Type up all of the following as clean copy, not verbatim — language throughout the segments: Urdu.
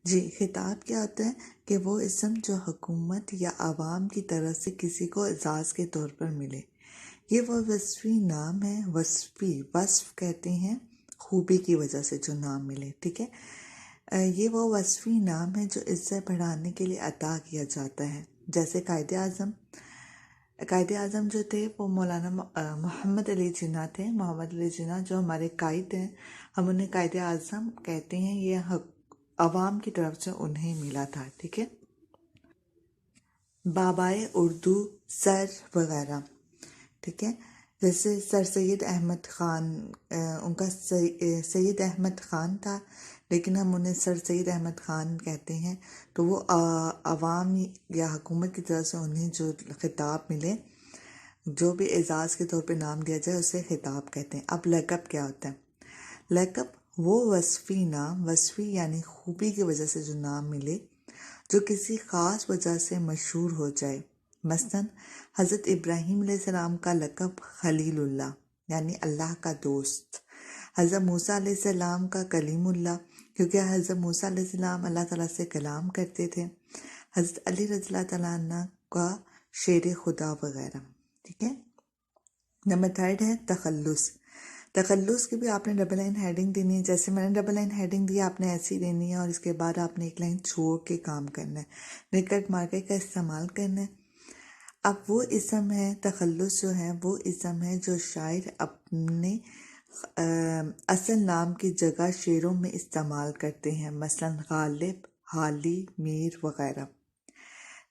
جی، خطاب کیا ہوتا ہے کہ وہ اسم جو حکومت یا عوام کی طرف سے کسی کو اعزاز کے طور پر ملے۔ یہ وہ وصفی نام ہے، وصف کہتے ہیں خوبی کی وجہ سے جو نام ملے، ٹھیک ہے۔ یہ وہ وصفی نام ہے جو عزت بڑھانے کے لیے عطا کیا جاتا ہے، جیسے قائد اعظم جو تھے وہ مولانا محمد علی جناح تھے۔ محمد علی جناح جو ہمارے قائد ہیں، ہم انہیں قائد اعظم کہتے ہیں، یہ عوام کی طرف سے انہیں ملا تھا، ٹھیک ہے۔ بابائے اردو سر وغیرہ، ٹھیک ہے، جیسے سر سید احمد خان، ان کا سید احمد خان تھا لیکن ہم انہیں سر سید احمد خان کہتے ہیں، تو وہ عوام یا حکومت کی طرف سے انہیں جو خطاب ملے، جو بھی اعزاز کے طور پہ نام دیا جائے اسے خطاب کہتے ہیں۔ اب لقب کیا ہوتا ہے؟ لقب وہ وصفی نام، وصفی یعنی خوبی کی وجہ سے جو نام ملے، جو کسی خاص وجہ سے مشہور ہو جائے۔ مثلاً حضرت ابراہیم علیہ السلام کا لقب خلیل اللہ یعنی اللہ کا دوست، حضرت موسیٰ علیہ السلام کا کلیم اللہ کیونکہ حضرت موسیٰ علیہ السلام اللہ تعالیٰ سے کلام کرتے تھے، حضرت علی رضی اللہ تعالیٰ عنہ کا شیر خدا وغیرہ، ٹھیک ہے۔ نمبر 3 ہے تخلص کی بھی آپ نے ڈبل لائن ہیڈنگ دینی ہے، جیسے میں نے ڈبل لائن ہیڈنگ دی آپ نے ایسی دینی ہے، اور اس کے بعد آپ نے ایک لائن چھوڑ کے کام کرنا ہے، نکٹ مارکر کا استعمال کرنا ہے۔ اب وہ اسم ہے، تخلص جو ہے وہ اسم ہے جو شاعر اپنے اصل نام کی جگہ شعروں میں استعمال کرتے ہیں، مثلاً غالب، حالی، میر وغیرہ۔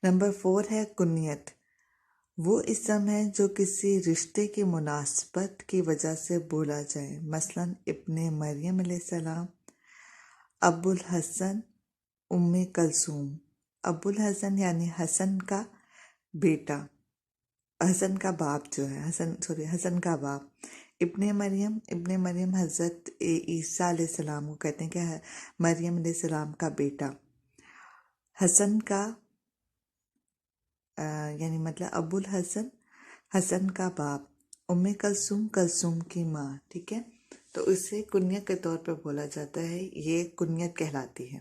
نمبر 4 ہے کنیت، وہ اسم ہے جو کسی رشتے کی مناسبت کی وجہ سے بولا جائے، مثلاً ابن مریم علیہ السلام، ابو الحسن، ام کلثوم۔ ابو الحسن یعنی حسن کا بیٹا، حسن کا باپ جو ہے، حسن کا باپ۔ ابن مریم حضرت عیسیٰ علیہ السلام کو کہتے ہیں کہ مریم علیہ السلام کا بیٹا۔ حسن کا یعنی مطلب ابو الحسن، حسن کا باپ، ام کلثوم کی ماں، ٹھیک ہے۔ تو اسے کنیت کے طور پر بولا جاتا ہے، یہ کنیت کہلاتی ہے۔